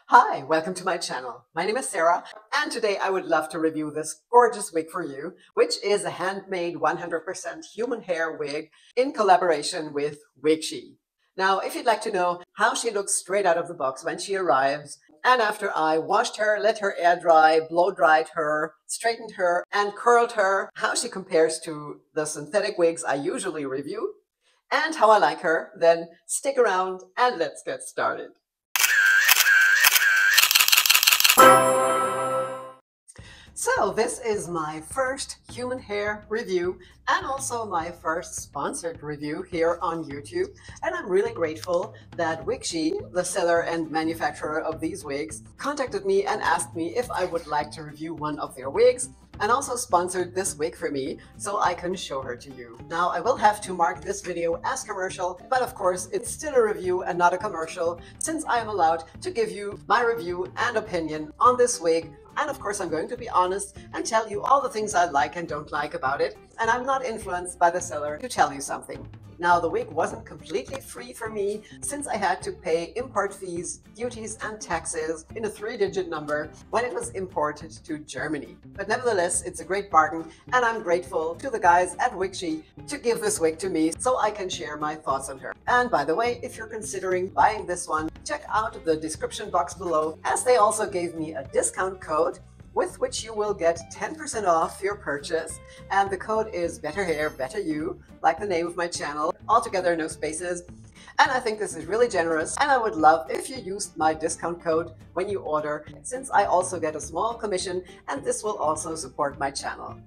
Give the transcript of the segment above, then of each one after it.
Hi, welcome to my channel. My name is Sarah, and today I would love to review this gorgeous wig for you, which is a handmade 100% human hair wig in collaboration with WigShe. Now, if you'd like to know how she looks straight out of the box when she arrives, and after I washed her, let her air dry, blow dried her, straightened her, and curled her, how she compares to the synthetic wigs I usually review, and how I like her, then stick around and let's get started. So this is my first human hair review and also my first sponsored review here on YouTube. And I'm really grateful that WigShe, the seller and manufacturer of these wigs, contacted me and asked me if I would like to review one of their wigs and also sponsored this wig for me so I can show her to you. Now I will have to mark this video as commercial, but of course it's still a review and not a commercial since I am allowed to give you my review and opinion on this wig. And of course, I'm going to be honest and tell you all the things I like and don't like about it. And I'm not influenced by the seller to tell you something. Now, the wig wasn't completely free for me since I had to pay import fees, duties, and taxes in a 3-digit number when it was imported to Germany. But nevertheless, it's a great bargain, and I'm grateful to the guys at WigShe to give this wig to me so I can share my thoughts on her. And by the way, if you're considering buying this one, check out the description box below, as they also gave me a discount code with which you will get 10% off your purchase. And the code is Better Hair, Better You, like the name of my channel, altogether no spaces. And I think this is really generous, and I would love if you used my discount code when you order, since I also get a small commission, and this will also support my channel.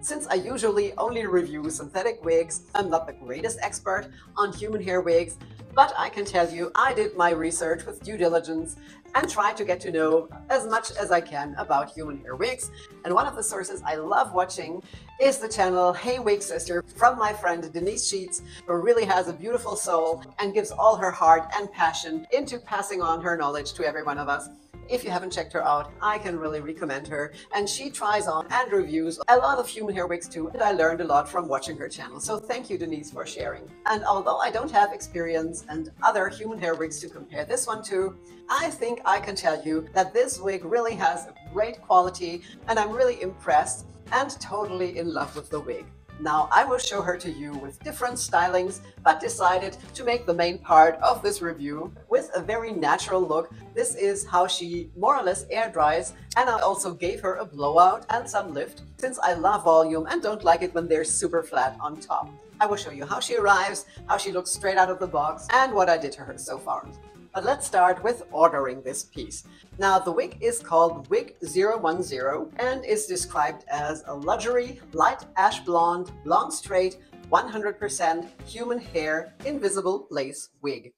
Since I usually only review synthetic wigs, I'm not the greatest expert on human hair wigs, but I can tell you I did my research with due diligence and tried to get to know as much as I can about human hair wigs. And one of the sources I love watching is the channel Hey Wig Sister from my friend Denise Sheets, who really has a beautiful soul and gives all her heart and passion into passing on her knowledge to every one of us. If you haven't checked her out, I can really recommend her. And she tries on and reviews a lot of human hair wigs too, and I learned a lot from watching her channel. So thank you, Denise, for sharing. And although I don't have experience and other human hair wigs to compare this one to, I think I can tell you that this wig really has a great quality, and I'm really impressed and totally in love with the wig. Now, I will show her to you with different stylings, but decided to make the main part of this review with a very natural look. This is how she more or less air dries, and I also gave her a blowout and some lift, since I love volume and don't like it when they're super flat on top. I will show you how she arrives, how she looks straight out of the box, and what I did to her so far. But let's start with ordering this piece. Now, the wig is called WIG010 and is described as a luxury, light ash blonde, long straight, 100% human hair, invisible lace wig.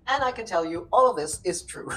And I can tell you all of this is true.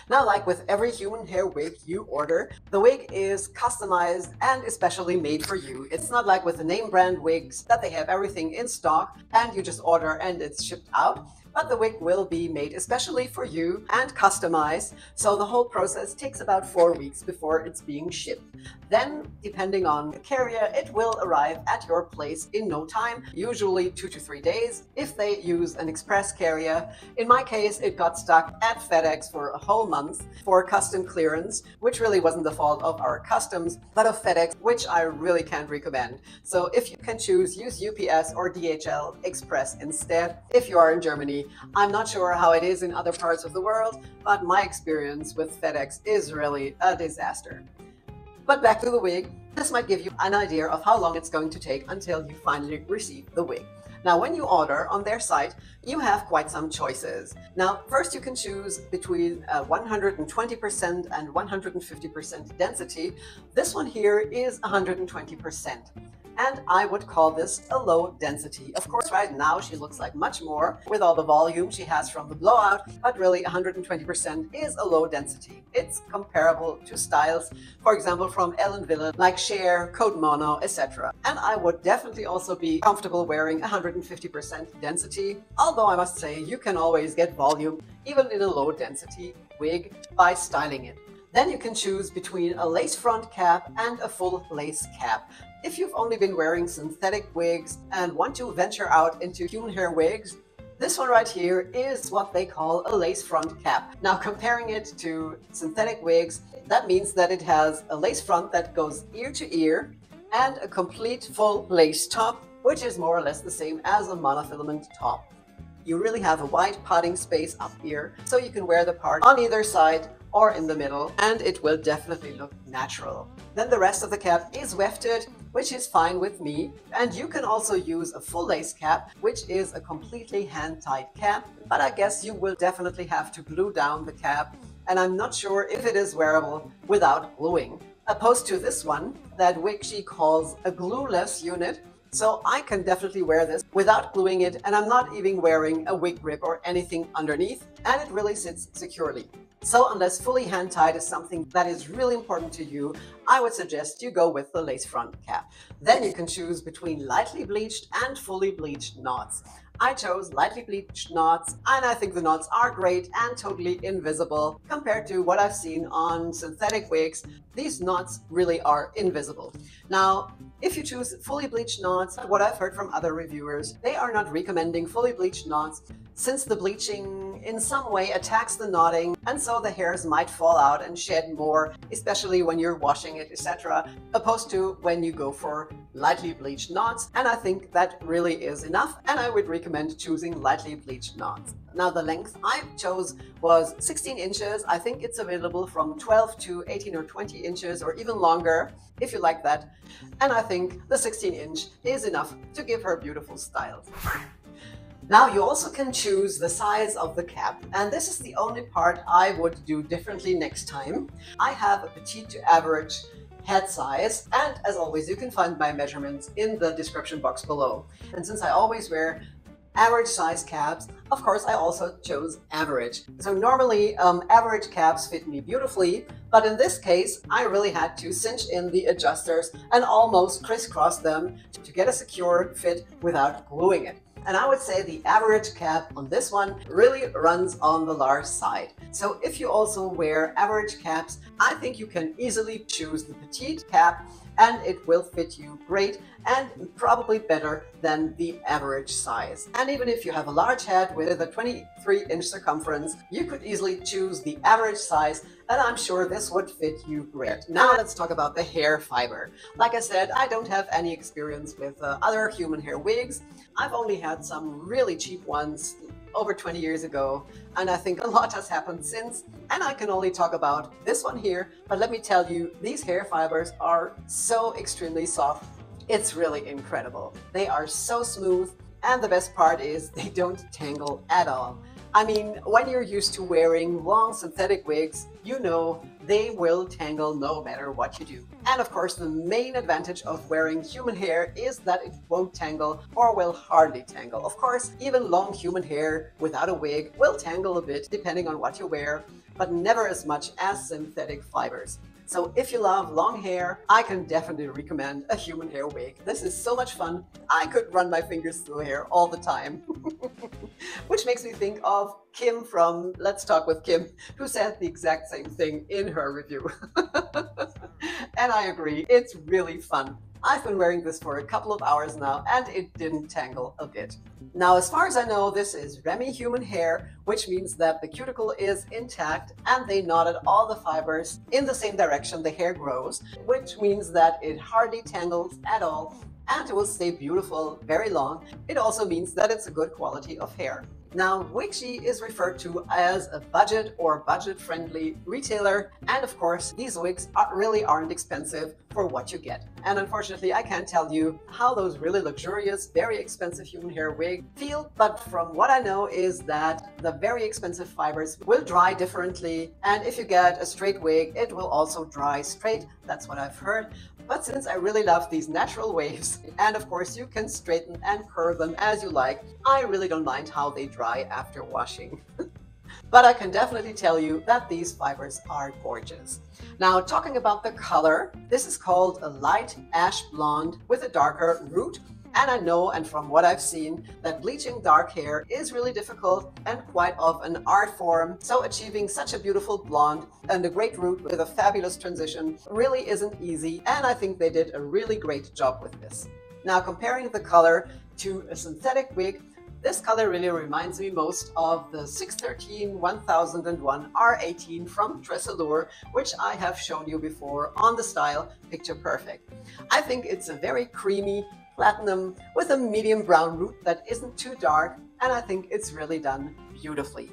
Now, like with every human hair wig you order, the wig is customized and especially made for you. It's not like with the name brand wigs that they have everything in stock and you just order and it's shipped out. But the wig will be made especially for you and customized, so the whole process takes about 4 weeks before it's being shipped. Then, depending on the carrier, it will arrive at your place in no time, usually 2 to 3 days, if they use an express carrier. In my case, it got stuck at FedEx for a whole month for custom clearance, which really wasn't the fault of our customs, but of FedEx, which I really can't recommend. So if you can choose, use UPS or DHL Express instead if you are in Germany. I'm not sure how it is in other parts of the world, but my experience with FedEx is really a disaster. But back to the wig. This might give you an idea of how long it's going to take until you finally receive the wig. Now, when you order on their site, you have quite some choices. Now, first you can choose between 120% and 150% density. This one here is 120%. And I would call this a low density. Of course, right now she looks like much more with all the volume she has from the blowout, but really 120% is a low density. It's comparable to styles, for example, from Ellen Villain, like Cher, Code Mono, etc. And I would definitely also be comfortable wearing 150% density, although I must say you can always get volume even in a low density wig by styling it. Then you can choose between a lace front cap and a full lace cap. If you've only been wearing synthetic wigs and want to venture out into human hair wigs, This one right here is what they call a lace front cap. Now, comparing it to synthetic wigs, that means that it has a lace front that goes ear to ear and a complete full lace top, which is more or less the same as a monofilament top. You really have a wide padding space up here, so you can wear the part on either side or in the middle, and it will definitely look natural. Then the rest of the cap is wefted, which is fine with me. And you can also use a full lace cap, which is a completely hand-tied cap, but I guess you will definitely have to glue down the cap, and I'm not sure if it is wearable without gluing. Opposed to this one that WigShe calls a glueless unit, so I can definitely wear this without gluing it, and I'm not even wearing a wig grip or anything underneath, and it really sits securely. So unless fully hand-tied is something that is really important to you, I would suggest you go with the lace front cap. Then you can choose between lightly bleached and fully bleached knots. I chose lightly bleached knots, and I think the knots are great and totally invisible compared to what I've seen on synthetic wigs. These knots really are invisible. Now, if you choose fully bleached knots, what I've heard from other reviewers, they are not recommending fully bleached knots since the bleaching in some way attacks the knotting, and so the hairs might fall out and shed more, especially when you're washing it, etc., opposed to when you go for lightly bleached knots. And I think that really is enough, and I would recommend choosing lightly bleached knots. Now, the length I chose was 16 inches. I think it's available from 12 to 18 or 20 inches or even longer if you like that. And I think the 16-inch is enough to give her beautiful styles. Now, you also can choose the size of the cap, and this is the only part I would do differently next time. I have a petite to average head size, and as always, you can find my measurements in the description box below. And since I always wear average size caps, of course, I also chose average. So normally average caps fit me beautifully, but in this case, I really had to cinch in the adjusters and almost crisscross them to get a secure fit without gluing it. And I would say the average cap on this one really runs on the large side. So if you also wear average caps, I think you can easily choose the petite cap, and it will fit you great and probably better than the average size. And even if you have a large head with a 23-inch circumference, you could easily choose the average size, and I'm sure this would fit you great. Now let's talk about the hair fiber. Like I said, I don't have any experience with other human hair wigs. I've only had some really cheap ones over 20 years ago, and I think a lot has happened since, and I can only talk about this one here. But let me tell you, these hair fibers are so extremely soft. It's really incredible. They are so smooth, and the best part is they don't tangle at all. I mean, when you're used to wearing long synthetic wigs, you know they will tangle no matter what you do. And of course, the main advantage of wearing human hair is that it won't tangle or will hardly tangle. Of course, even long human hair without a wig will tangle a bit depending on what you wear, but never as much as synthetic fibers. So if you love long hair, I can definitely recommend a human hair wig. This is so much fun. I could run my fingers through hair all the time. Which makes me think of Kim from Let's Talk with Kim, who said the exact same thing in her review. And I agree, it's really fun. I've been wearing this for a couple of hours now, and it didn't tangle a bit. Now, as far as I know, this is Remy human hair, which means that the cuticle is intact and they knotted all the fibers in the same direction the hair grows, which means that it hardly tangles at all and it will stay beautiful very long. It also means that it's a good quality of hair. Now, WigShe is referred to as a budget or budget-friendly retailer, and of course, these wigs really aren't expensive for what you get. And unfortunately, I can't tell you how those really luxurious, very expensive human hair wigs feel, but from what I know is that the very expensive fibers will dry differently, and if you get a straight wig, it will also dry straight. That's what I've heard. But since I really love these natural waves, and of course you can straighten and curl them as you like, I really don't mind how they dry after washing. But I can definitely tell you that these fibers are gorgeous. Now, talking about the color, this is called a light ash blonde with a darker root. And I know, and from what I've seen, that bleaching dark hair is really difficult and quite of an art form. So achieving such a beautiful blonde and a great root with a fabulous transition really isn't easy. And I think they did a really great job with this. Now, comparing the color to a synthetic wig, This color really reminds me most of the 613 1001 R18 from Tressalure, which I have shown you before on the style Picture Perfect. I think it's a very creamy platinum with a medium brown root that isn't too dark, and I think it's really done beautifully.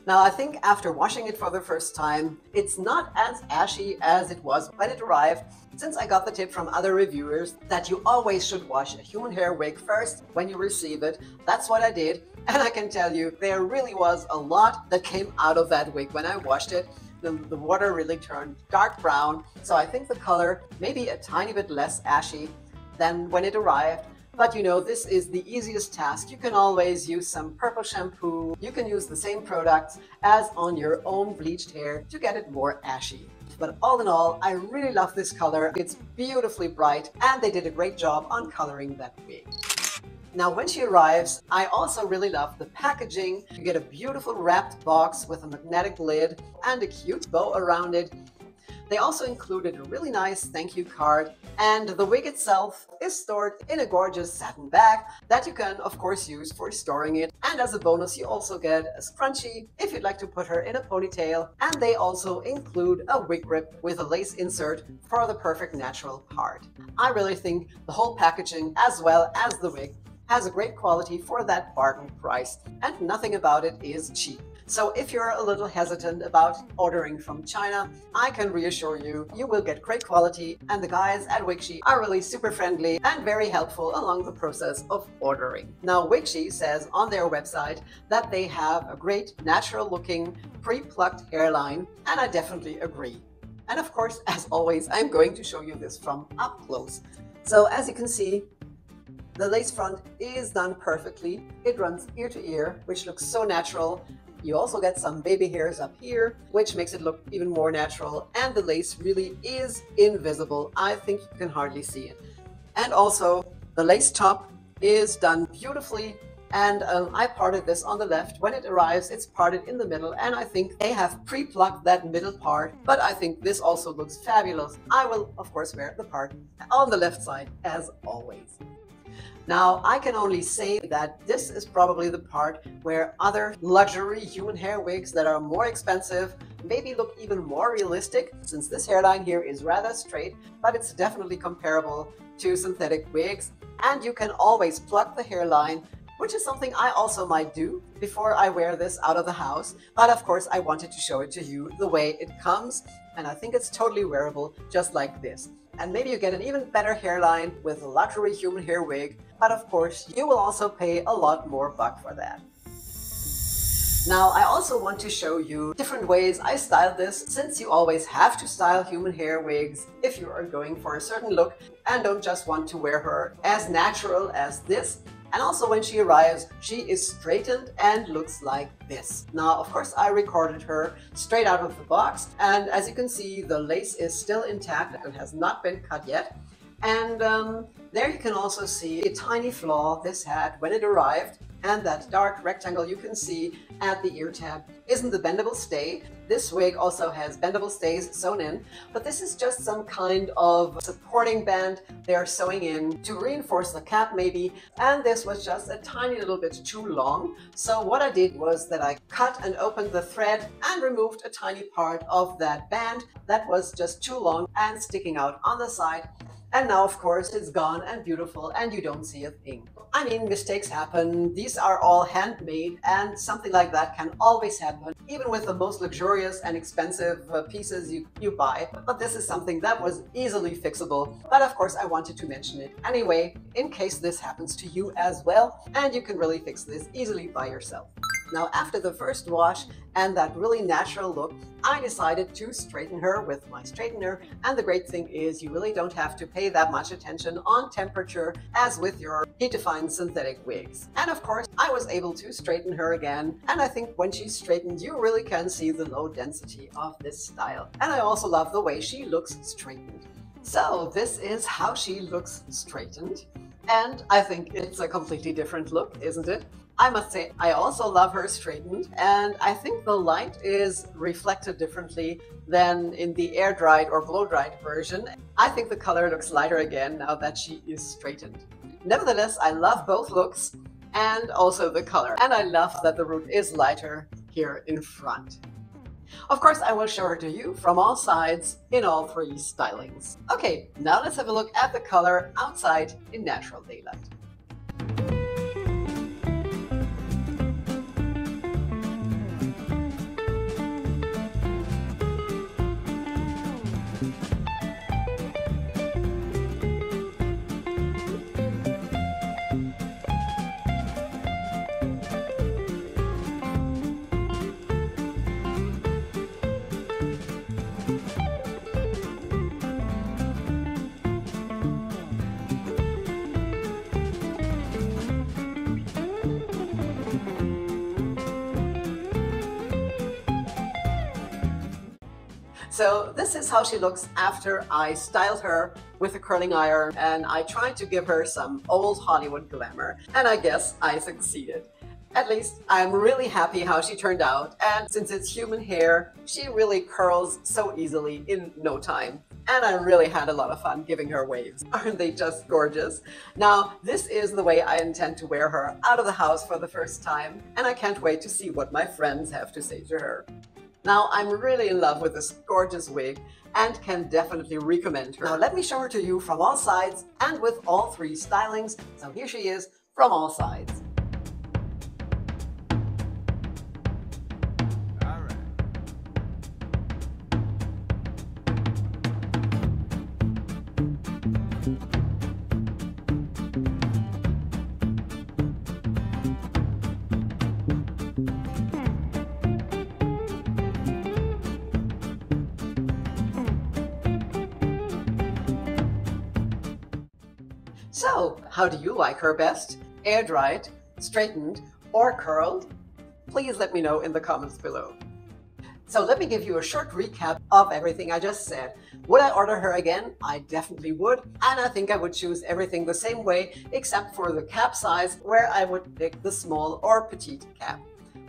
Now I think after washing it for the first time, it's not as ashy as it was when it arrived, since I got the tip from other reviewers that you always should wash a human hair wig first when you receive it. That's what I did, and I can tell you there really was a lot that came out of that wig when I washed it. The water really turned dark brown, so I think the color may be a tiny bit less ashy than when it arrived. But you know, this is the easiest task. You can always use some purple shampoo. You can use the same products as on your own bleached hair to get it more ashy. But all in all, I really love this color. It's beautifully bright, and they did a great job on coloring that wig. Now, when she arrives, I also really love the packaging. You get a beautiful wrapped box with a magnetic lid and a cute bow around it. They also included a really nice thank you card, and the wig itself is stored in a gorgeous satin bag that you can of course use for storing it. And as a bonus, you also get a scrunchie if you'd like to put her in a ponytail, and they also include a wig grip with a lace insert for the perfect natural part. I really think the whole packaging as well as the wig has a great quality for that bargain price, and nothing about it is cheap. So if you're a little hesitant about ordering from China, I can reassure you, you will get great quality, and the guys at WigShe are really super friendly and very helpful along the process of ordering. Now, WigShe says on their website that they have a great natural looking pre-plucked hairline, and I definitely agree. And of course, as always, I'm going to show you this from up close. So as you can see, the lace front is done perfectly. It runs ear to ear, which looks so natural. You also get some baby hairs up here, which makes it look even more natural, and the lace really is invisible. I think you can hardly see it. And also, the lace top is done beautifully, and I parted this on the left. When it arrives, it's parted in the middle, and I think they have pre-plucked that middle part, but I think this also looks fabulous. I will, of course, wear the part on the left side, as always. Now, I can only say that this is probably the part where other luxury human hair wigs that are more expensive maybe look even more realistic, since this hairline here is rather straight, but it's definitely comparable to synthetic wigs. And you can always pluck the hairline, which is something I also might do before I wear this out of the house. But of course, I wanted to show it to you the way it comes, and I think it's totally wearable just like this. And maybe you get an even better hairline with a luxury human hair wig, but of course you will also pay a lot more buck for that. Now, I also want to show you different ways I styled this, since you always have to style human hair wigs if you are going for a certain look and don't just want to wear her as natural as this. And also, when she arrives, she is straightened and looks like this. Now, of course, I recorded her straight out of the box, and as you can see, the lace is still intact and has not been cut yet. And there you can also see a tiny flaw this had when it arrived, and that dark rectangle you can see at the ear tab isn't the bendable stay. This wig also has bendable stays sewn in, but this is just some kind of supporting band they're sewing in to reinforce the cap maybe, and this was just a tiny little bit too long. So what I did was that I cut and opened the thread and removed a tiny part of that band that was just too long and sticking out on the side. And now, of course, it's gone and beautiful, and you don't see a thing. I mean, mistakes happen. These are all handmade, and something like that can always happen, even with the most luxurious and expensive pieces you buy. But this is something that was easily fixable. But of course, I wanted to mention it anyway, in case this happens to you as well, and you can really fix this easily by yourself. Now, after the first wash and that really natural look, I decided to straighten her with my straightener. And the great thing is you really don't have to pay that much attention on temperature as with your heat-define synthetic wigs. And of course, I was able to straighten her again. And I think when she's straightened, you really can see the low density of this style. And I also love the way she looks straightened. So this is how she looks straightened. And I think it's a completely different look, isn't it? I must say, I also love her straightened, and I think the light is reflected differently than in the air-dried or blow-dried version. I think the color looks lighter again now that she is straightened. Nevertheless, I love both looks, and also the color. And I love that the root is lighter here in front. Of course, I will show her to you from all sides in all three stylings. Okay, now let's have a look at the color outside in natural daylight. So this is how she looks after I styled her with a curling iron, and I tried to give her some old Hollywood glamour, and I guess I succeeded. At least I'm really happy how she turned out, and since it's human hair, she really curls so easily in no time. And I really had a lot of fun giving her waves. Aren't they just gorgeous? Now, this is the way I intend to wear her out of the house for the first time, and I can't wait to see what my friends have to say to her. Now, I'm really in love with this gorgeous wig and can definitely recommend her. Now, let me show her to you from all sides and with all three stylings. So here she is from all sides. So, how do you like her best? Air dried, straightened, or curled? Please let me know in the comments below. So let me give you a short recap of everything I just said. Would I order her again? I definitely would, and I think I would choose everything the same way except for the cap size, where I would pick the small or petite cap.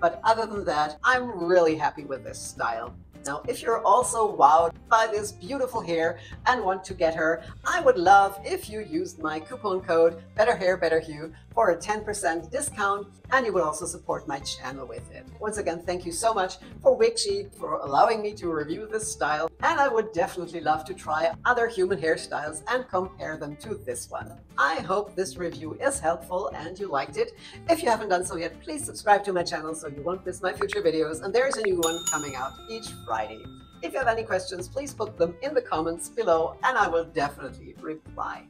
But other than that, I'm really happy with this style. Now, if you're also wowed by this beautiful hair and want to get her, I would love if you used my coupon code BetterHairBetterHue for a 10% discount, and you would also support my channel with it. Once again, thank you so much for WigShe for allowing me to review this style, and I would definitely love to try other human hairstyles and compare them to this one. I hope this review is helpful and you liked it. If you haven't done so yet, please subscribe to my channel so you won't miss my future videos, and there is a new one coming out each Friday. If you have any questions, please put them in the comments below and I will definitely reply.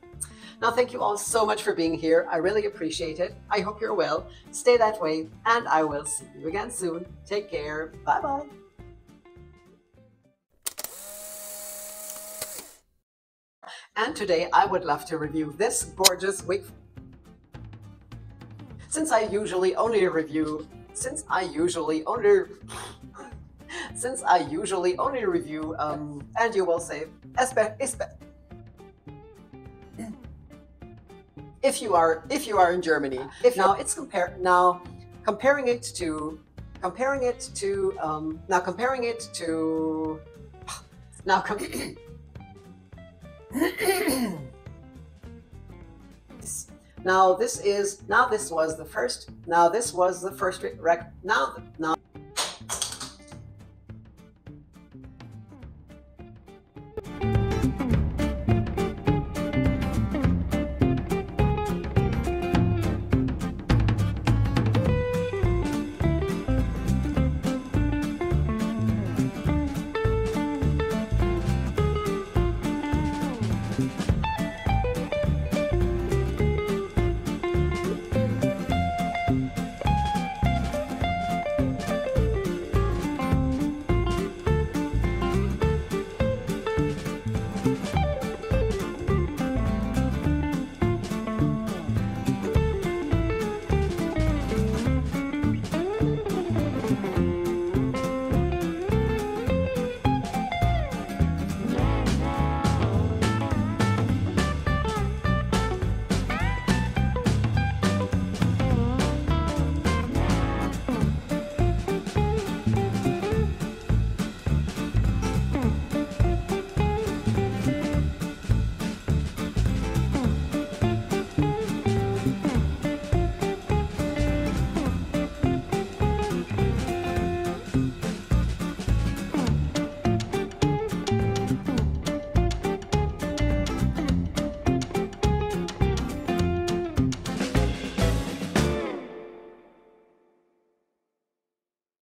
Now, thank you all so much for being here. I really appreciate it. I hope you're well. Stay that way, and I will see you again soon. Take care. Bye-bye. And today I would love to review this gorgeous wig. Since I usually only review, and you will say, if you are in Germany, comparing it to this was the first